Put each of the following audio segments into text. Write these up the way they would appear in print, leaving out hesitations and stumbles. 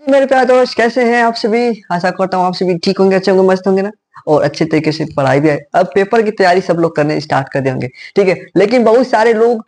मेरे प्यारे दोस्त, कैसे हैं आप सभी। आशा करता हूँ आप सभी ठीक होंगे, अच्छे होंगे, मस्त होंगे ना। और अच्छे तरीके से पढ़ाई भी है। अब पेपर की तैयारी सब लोग करने स्टार्ट कर देंगे, ठीक है। लेकिन बहुत सारे लोग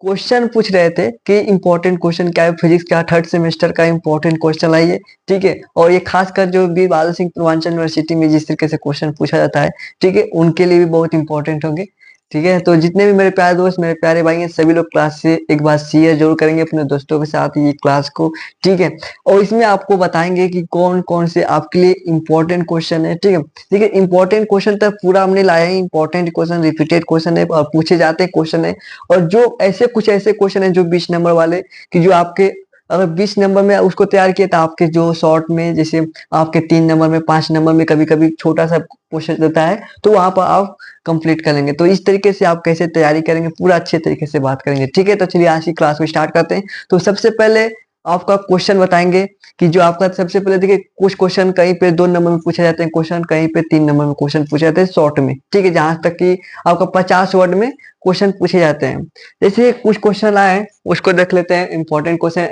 क्वेश्चन पूछ रहे थे कि इंपॉर्टेंट क्वेश्चन क्या है, फिजिक्स का थर्ड सेमेस्टर का इंपॉर्टेंट क्वेश्चन आइए, ठीक है। और ये खासकर जो वीर बादल सिंह पूर्वांचल यूनिवर्सिटी में जिस तरीके से क्वेश्चन पूछा जाता है, ठीक है, उनके लिए भी बहुत इंपॉर्टेंट होंगे, ठीक है। तो जितने भी मेरे प्यारे दोस्त, मेरे प्यारे भाई हैं, सभी लोग क्लास से एक बार शेयर जरूर करेंगे अपने दोस्तों के साथ ये क्लास को, ठीक है। और इसमें आपको बताएंगे कि कौन कौन से आपके लिए इंपॉर्टेंट क्वेश्चन है, ठीक है। देखिए, इंपॉर्टेंट क्वेश्चन तक पूरा हमने लाया है। इंपॉर्टेंट क्वेश्चन, रिपीटेड क्वेश्चन है और पूछे जाते क्वेश्चन है। और जो ऐसे कुछ ऐसे क्वेश्चन है जो 20 नंबर वाले, कि जो आपके अगर 20 नंबर में उसको तैयार किया, तो आपके जो शॉर्ट में, जैसे आपके 3 नंबर में, 5 नंबर में कभी कभी छोटा सा क्वेश्चन देता है, तो वहां पर आप कंप्लीट कर लेंगे। तो इस तरीके से आप कैसे तैयारी करेंगे, पूरा अच्छे तरीके से बात करेंगे, ठीक है। तो चलिए आज की क्लास को स्टार्ट करते हैं। तो सबसे पहले आपका क्वेश्चन बताएंगे कि जो आपका सबसे पहले देखिए, कुछ क्वेश्चन कहीं पे 2 नंबर में पूछे जाते हैं, क्वेश्चन कहीं पे 3 नंबर में क्वेश्चन पूछे जाते हैं शॉर्ट में, ठीक है। जहां तक कि आपका 50 वर्ड में क्वेश्चन पूछे जाते हैं। जैसे कुछ क्वेश्चन आए हैं, उसको देख लेते हैं। इंपॉर्टेंट क्वेश्चन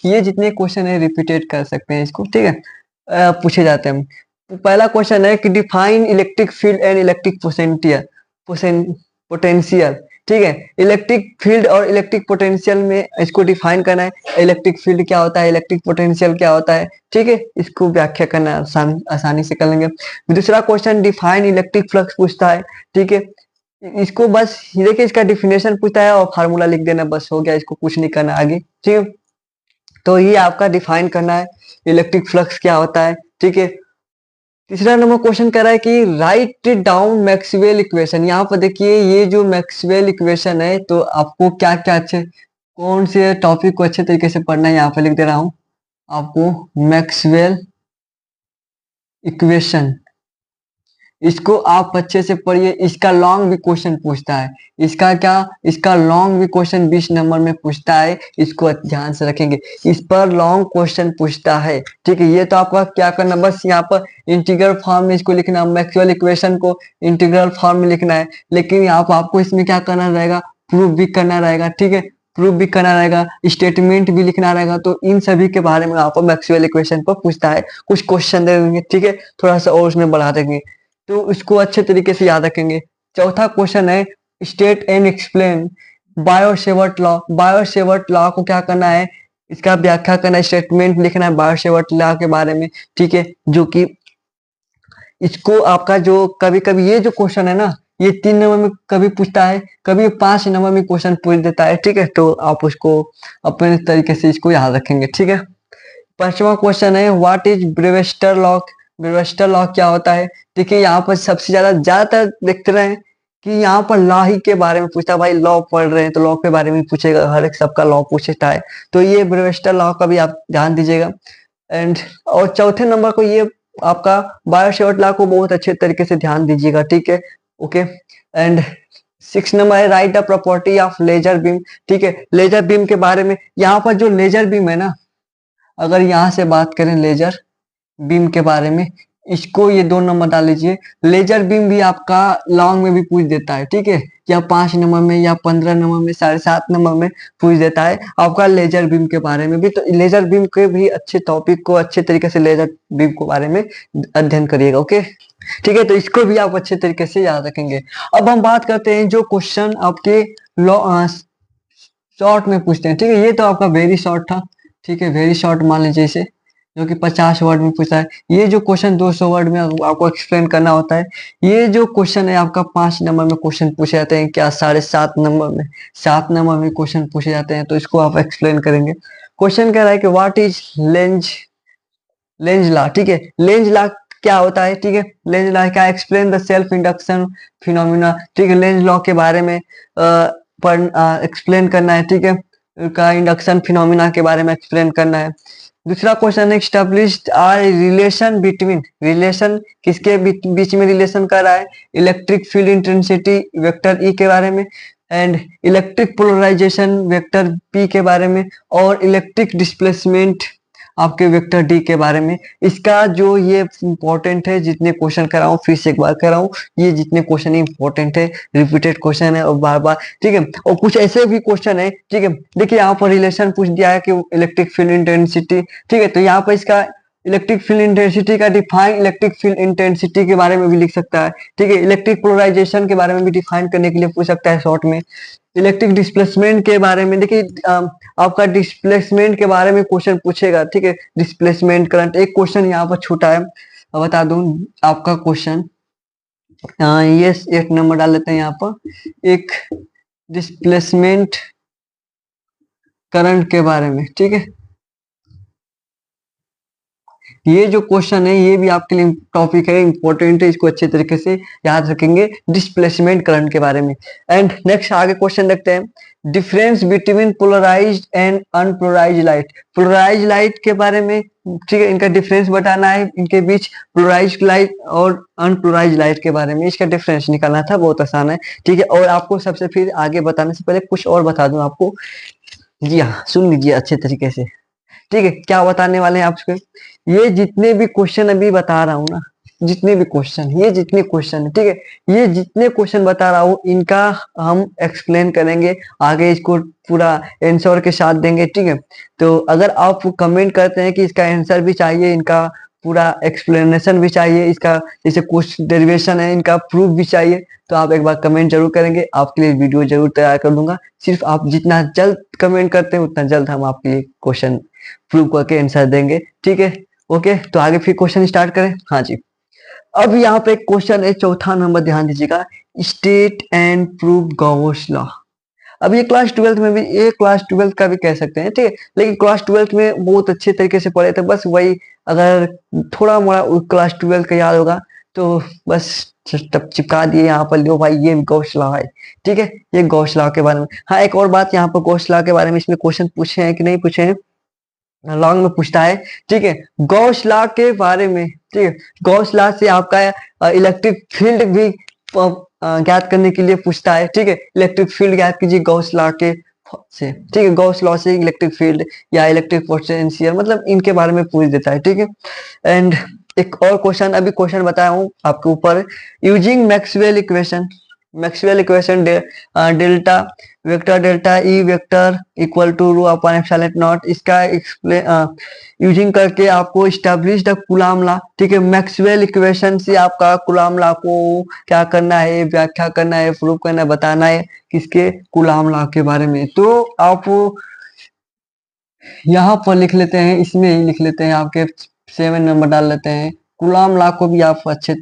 ये जितने क्वेश्चन है रिपीटेड कर सकते हैं इसको, ठीक है। पूछे जाते हैं। तो पहला क्वेश्चन है कि define electric field and electric potential, ठीक है। इलेक्ट्रिक फील्ड और इलेक्ट्रिक पोटेंशियल में इसको डिफाइन करना है। इलेक्ट्रिक फील्ड क्या होता है, इलेक्ट्रिक पोटेंशियल क्या होता है, ठीक है। इसको व्याख्या करना आसानी से कर लेंगे। दूसरा क्वेश्चन डिफाइन इलेक्ट्रिक फ्लक्स पूछता है, ठीक है। इसको बस देखिए, इसका डिफिनेशन पूछता है और फार्मूला लिख देना, बस हो गया। इसको कुछ नहीं करना आगे, ठीक है। तो ये आपका डिफाइन करना है, इलेक्ट्रिक फ्लक्स क्या होता है, ठीक है। तीसरा नंबर क्वेश्चन कह रहा है कि राइट डाउन मैक्सवेल इक्वेशन। यहाँ पर देखिए, ये जो मैक्सवेल इक्वेशन है, तो आपको क्या क्या अच्छे कौन से टॉपिक को अच्छे तरीके से पढ़ना है, यहाँ पे लिख दे रहा हूं आपको। मैक्सवेल इक्वेशन, इसको आप अच्छे से पढ़िए। इसका लॉन्ग भी क्वेश्चन पूछता है। इसका क्या, इसका लॉन्ग भी क्वेश्चन 20 नंबर में पूछता है। इसको ध्यान से रखेंगे, इस पर लॉन्ग क्वेश्चन पूछता है, ठीक है। ये तो आपका क्या करना, बस यहाँ पर इंटीग्रल फॉर्म में इसको लिखना, मैक्सवेल इक्वेशन को इंटीग्रल फॉर्म में लिखना है। लेकिन यहाँ पर आपको इसमें क्या करना रहेगा, प्रूफ भी करना रहेगा, ठीक है। प्रूफ भी करना रहेगा, स्टेटमेंट भी लिखना रहेगा। तो इन सभी के बारे में आपको मैक्सवेल इक्वेशन पर पूछता है, कुछ क्वेश्चन दे देंगे, ठीक है। थोड़ा सा और उसमें बढ़ा देंगे, तो इसको अच्छे तरीके से याद रखेंगे। चौथा क्वेश्चन है state and explain Biot Savart law. Biot Savart law को क्या करना है, इसका व्याख्या करना है, स्टेटमेंट लिखना है बायोसेवर्ट लॉ के बारे में, ठीक है। जो कि इसको आपका जो कभी कभी ये जो क्वेश्चन है ना, ये 3 नंबर में कभी पूछता है, कभी 5 नंबर में क्वेश्चन पूछ देता है, ठीक है। तो आप उसको अपने तरीके से इसको याद रखेंगे, ठीक है। पांचवा क्वेश्चन है व्हाट इज ब्रेवेस्टर लॉ। ब्रेवेस्टर लॉ क्या होता है। देखिए, यहाँ पर सबसे ज्यादातर देखते रहे कि यहाँ पर लॉ ही के बारे में पूछता है। भाई लॉ पढ़ रहे हैं तो लॉ के बारे में पूछेगा, हर एक सबका लॉ पूछता है। तो ये ब्रेवेस्टर लॉ का भी आप ध्यान दीजिएगा। एंड और चौथे नंबर को ये आपका बायोसेवर्ट लॉ को बहुत अच्छे तरीके से ध्यान दीजिएगा, ठीक है। ओके। एंड 6 नंबर है write the property of laser beam, ठीक है। लेजर बीम के बारे में, यहाँ पर जो लेजर बीम है ना, अगर यहाँ से बात करें लेजर बीम के बारे में, इसको ये 2 नंबर डाल लीजिए। लेजर बीम भी आपका लॉन्ग में भी पूछ देता है, ठीक है। या 5 नंबर में, या 15 नंबर में, 7.5 नंबर में पूछ देता है आपका लेजर बीम के बारे में भी। तो लेजर बीम के भी अच्छे टॉपिक को अच्छे तरीके से लेजर बीम के बारे में अध्ययन करिएगा, ओके, ठीक है। तो इसको भी आप अच्छे तरीके से याद रखेंगे। अब हम बात करते हैं जो क्वेश्चन आपके शॉर्ट में पूछते हैं, ठीक है। ये तो आपका वेरी शॉर्ट था, ठीक है, वेरी शॉर्ट मान लीजिए इसे, जो कि 50 वर्ड में पूछा है। ये जो क्वेश्चन 200 वर्ड में आपको एक्सप्लेन करना होता है। ये जो क्वेश्चन है आपका 5 नंबर में क्वेश्चन पूछे जाते हैं, क्या 7.5 नंबर में, 7 नंबर में क्वेश्चन पूछे जाते हैं। तो इसको आप एक्सप्लेन करेंगे। क्वेश्चन कह रहा है कि व्हाट इज लेंज लॉ, ठीक है। लेंज लॉ क्या होता है, ठीक है। लेंज लॉ क्या, explain the self induction phenomena, ठीक है। लेंज लॉ के बारे में एक्सप्लेन करना है, ठीक है। का इंडक्शन फिनोमिना के बारे में एक्सप्लेन करना है। दूसरा क्वेश्चन है established are relation between, relation किसके बीच में रिलेशन कर रहा है, electric field intensity vector E के बारे में, and electric polarization vector P के बारे में, और इलेक्ट्रिक डिस्प्लेसमेंट आपके वेक्टर डी के बारे में। इसका जो ये इंपॉर्टेंट है, जितने क्वेश्चन कराऊं फिर से एक बार कराऊं, ये जितने क्वेश्चन इंपॉर्टेंट है, रिपीटेड क्वेश्चन है और बार बार, ठीक है। और कुछ ऐसे भी क्वेश्चन है, ठीक है। देखिए यहाँ पर रिलेशन पूछ दिया है कि इलेक्ट्रिक फील्ड इंटेंसिटी, ठीक है, तो यहाँ पर इसका इलेक्ट्रिक फील्ड इंटेंसिटी का डिफाइन इलेक्ट्रिक फील्ड इंटेंसिटी के बारे में भी लिख सकता है, ठीक है। इलेक्ट्रिक पोलराइजेशन के बारे में भी डिफाइन करने के लिए पूछ सकता है शॉर्ट में। इलेक्ट्रिक डिस्प्लेसमेंट के बारे में, देखिए आपका डिस्प्लेसमेंट के बारे में क्वेश्चन पूछेगा, ठीक है। डिस्प्लेसमेंट करंट, एक क्वेश्चन यहाँ पर छूटा है, बता दूं आपका क्वेश्चन, ये 8 नंबर डाल लेते हैं यहाँ पर। एक डिस्प्लेसमेंट करंट के बारे में, ठीक है। ये जो क्वेश्चन है ये भी आपके लिए टॉपिक है, इंपॉर्टेंट है, इसको अच्छे तरीके से याद रखेंगे, डिस्प्लेसमेंट करंट के बारे में। एंड नेक्स्ट आगे क्वेश्चन देखते हैं, difference between polarized and unpolarized light. Polarized light के बारे में, ठीक है, इनका डिफरेंस बताना है, इनके बीच पोलराइज्ड लाइट और अनपोलराइज्ड लाइट के बारे में इसका डिफरेंस निकालना था, बहुत आसान है, ठीक है। और आपको सबसे फिर आगे बताने से पहले कुछ और बता दूं आपको, जी हाँ सुन लीजिए अच्छे तरीके से, ठीक है। क्या बताने वाले हैं आपको, ये जितने भी क्वेश्चन अभी बता रहा हूँ ना, जितने भी क्वेश्चन, ये जितने क्वेश्चन है, ठीक है, ये जितने क्वेश्चन बता रहा हूँ इनका हम एक्सप्लेन करेंगे आगे, इसको पूरा आंसर के साथ देंगे, ठीक है। तो अगर आप कमेंट करते हैं कि इसका आंसर भी चाहिए, इनका पूरा एक्सप्लेनेशन भी चाहिए, इसका जैसे कुछ डेरिवेशन है इनका प्रूफ भी चाहिए, तो आप एक बार कमेंट जरूर करेंगे, आपके लिए वीडियो जरूर तैयार कर दूंगा। सिर्फ आप जितना जल्द कमेंट करते हैं उतना जल्द हम आपके लिए क्वेश्चन प्रूव करके आंसर देंगे, ठीक है। ओके, तो आगे फिर क्वेश्चन स्टार्ट करें। हाँ जी, अब यहाँ पे एक क्वेश्चन है, चौथा नंबर, ध्यान दीजिएगा, state and prove Gauss law. अब ये क्लास 12th में भी, ये क्लास 12th का भी कह सकते हैं, ठीक है, लेकिन क्लास 12th में बहुत अच्छे तरीके से पढ़े थे, बस वही, अगर थोड़ा मोड़ा क्लास 12th का याद होगा तो बस चिपका दिए यहाँ पर, लो भाई ये गॉस लॉ है, ठीक है, ये गॉस लॉ के बारे में। हाँ एक और बात, यहाँ पर गॉस लॉ के बारे में इसमें क्वेश्चन पूछे हैं कि नहीं पूछे हैं, लॉन्ग में पूछता है, ठीक है, गॉस लॉ के बारे में, ठीक है। गॉस लॉ से आपका इलेक्ट्रिक फील्ड भी ज्ञात करने के लिए पूछता है, ठीक है। इलेक्ट्रिक फील्ड ज्ञात कीजिए गॉस लॉ के से, ठीक है, गॉस लॉ से इलेक्ट्रिक फील्ड या इलेक्ट्रिक पोटेंशियल, मतलब इनके बारे में पूछ देता है, ठीक है। एंड एक और क्वेश्चन, अभी क्वेश्चन बताया हूँ आपके ऊपर, using Maxwell equation, Maxwell equation, delta vector delta E vector equal to rho upon epsilon naught, इसका एक्सप्लेन यूजिंग करके आपको इस्टेब्लिश द कूलॉम लॉ, ठीक है। मैक्सवेल इक्वेशन से आपका कूलॉम लॉ को क्या करना है, व्याख्या करना है, प्रूव करना है, बताना है, किसके, कूलॉम लॉ के बारे में। तो आप यहाँ पर लिख लेते हैं, इसमें ही लिख लेते हैं, आपके 7 नंबर डाल लेते हैं। कूलॉम लॉ को भी आप अच्छे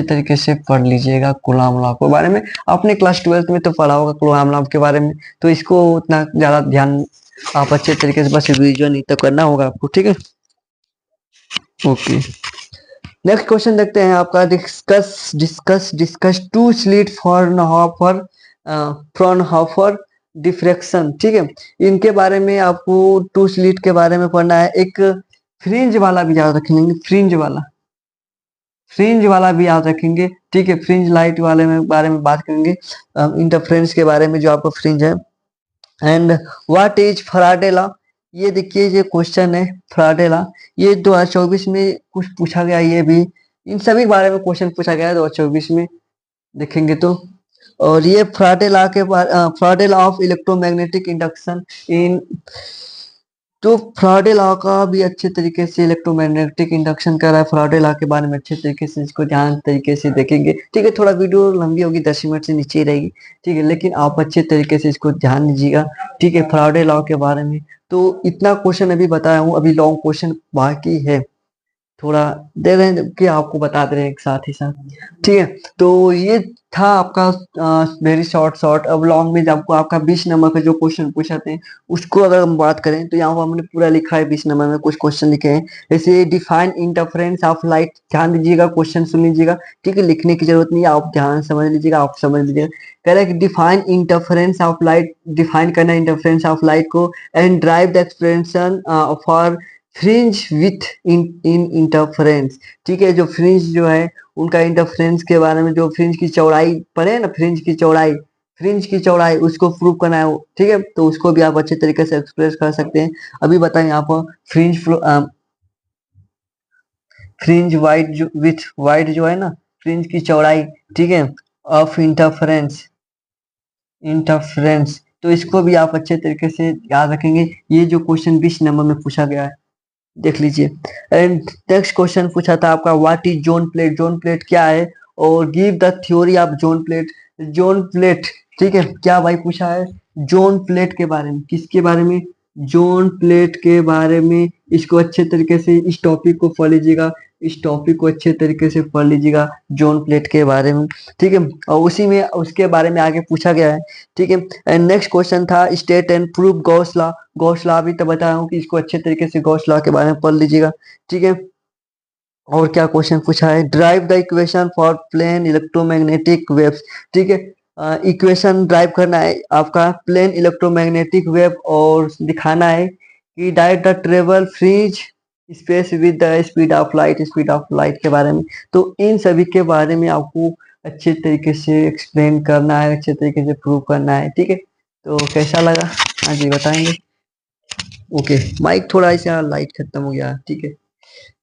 तरीके से पढ़ लीजिएगा, कूलॉम लॉ के बारे में आपने क्लास 12th में तो पढ़ा होगा कूलॉम लॉ के बारे में, तो इसको उतना ज्यादा ध्यान आप अच्छे तरीके से बस रिवीजन ही तो करना होगा आपको, ठीक है। ओके, नेक्स्ट क्वेश्चन देखते हैं आपका, discuss two slit for Fraunhofer diffraction, ठीक है। इनके बारे में आपको टू स्लिट के बारे में पढ़ना है, एक फ्रिंज वाला भी याद रखेंगे, फ्रिंज वाला भी याद रखेंगे, ठीक है। फ्रिंज लाइट वाले में बारे में बात करेंगे, इंटरफ्रेंस के बारे में जो आपका फ्रिंज है। And what is Faraday law, ये देखिए ये क्वेश्चन है फैराडे लॉ, ये 2024 में कुछ पूछा गया, ये भी इन सभी के बारे में क्वेश्चन पूछा गया है 2024 में, देखेंगे तो। और ये फैराडे लॉ के बारे, Faraday law of electromagnetic induction in, तो फैराडे लॉ का भी अच्छे तरीके से इलेक्ट्रोमैग्नेटिक इंडक्शन कर रहा है, फैराडे लॉ के बारे में अच्छे तरीके से इसको ध्यान तरीके से देखेंगे, ठीक है। थोड़ा वीडियो लंबी होगी, 10 मिनट से नीचे ही रहेगी, ठीक है, लेकिन आप अच्छे तरीके से इसको ध्यान दीजिएगा, ठीक है, फैराडे लॉ के बारे में। तो इतना क्वेश्चन अभी बताया हूँ, अभी लॉन्ग क्वेश्चन बाकी है, थोड़ा दे रहे हैं कि आपको बता दे रहे हैं एक साथ ही साथ, ठीक है। तो ये था आपका वेरी शॉर्ट। अब लॉन्ग में आपको आपका 20 नंबर का जो क्वेश्चन पूछाते हैं उसको अगर हम बात करें तो यहाँ पर हमने पूरा लिखा है, 20 नंबर में कुछ क्वेश्चन लिखे हैं, जैसे डिफाइन इंटरफेरेंस ऑफ लाइट, ध्यान दीजिएगा, क्वेश्चन सुन लीजिएगा, ठीक है, लिखने की जरूरत नहीं है, आप ध्यान समझ लीजिएगा, आप समझ लीजिएगा। कह रहा है कि define interference of light, define करना इंटरफेरेंस ऑफ लाइट को, and drive the expression for fringe with in interference, ठीक है। जो फ्रिंज जो है उनका इंटरफेरेंस के बारे में, जो फ्रिंज की चौड़ाई पढ़े ना, फ्रिंज की चौड़ाई, फ्रिंज की चौड़ाई उसको प्रूव करना है, ठीक है, तो उसको भी आप अच्छे तरीके से एक्सप्रेस कर सकते हैं। अभी बताएं आप फ्रिंज फ्रिंज वाइड जो विथ वाइड जो है ना, फ्रिंज की चौड़ाई, ठीक है, ऑफ इंटरफेरेंस इंटरफेरेंस, तो इसको भी आप अच्छे तरीके से याद रखेंगे। ये जो क्वेश्चन 20 नंबर में पूछा गया है, देख लीजिए। एंड नेक्स्ट क्वेश्चन पूछा था आपका what is zone plate, zone plate क्या है, और give the theory of zone plate. Zone plate, ठीक है, क्या भाई पूछा है, जोन प्लेट के बारे में, किसके बारे में, जोन प्लेट के बारे में। इसको अच्छे तरीके से इस टॉपिक को पढ़ लीजिएगा, इस टॉपिक को अच्छे तरीके से पढ़ लीजिएगा, जोन प्लेट के बारे में, ठीक है, और उसी में उसके बारे में आगे पूछा गया है, ठीक है। एंड नेक्स्ट क्वेश्चन था state and prove Gauss law. Gauss law भी तो बताया हूँ कि इसको अच्छे तरीके से गॉस लॉ के बारे में पढ़ लीजिएगा, ठीक है। और क्या क्वेश्चन पूछा है, derive the equation for plane electromagnetic waves, ठीक है, इक्वेशन ड्राइव करना है आपका प्लेन इलेक्ट्रोमैग्नेटिक वेव, और दिखाना है कि direct the travel freeze space with the speed of light, speed of light के बारे में। तो इन सभी के बारे में आपको अच्छे तरीके से एक्सप्लेन करना है, अच्छे तरीके से प्रूव करना है, ठीक है। तो कैसा लगा, हाँ जी बताएंगे। ओके, माइक थोड़ा ऐसा लाइट खत्म हो गया, ठीक है।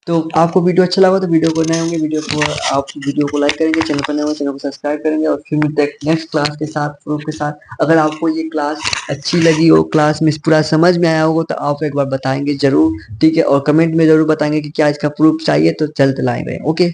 तो आपको वीडियो अच्छा लगा तो वीडियो को नए होंगे, वीडियो को आप वीडियो को लाइक करेंगे, चैनल पर नए होंगे चैनल को सब्सक्राइब करेंगे, और फिर मिलते हैं नेक्स्ट क्लास के साथ, प्रूफ के साथ। अगर आपको ये क्लास अच्छी लगी हो, क्लास में पूरा समझ में आया होगा, तो आप एक बार बताएंगे जरूर, ठीक है, और कमेंट में जरूर बताएंगे कि क्या इसका प्रूफ चाहिए, तो जल्द लाएंगे। ओके।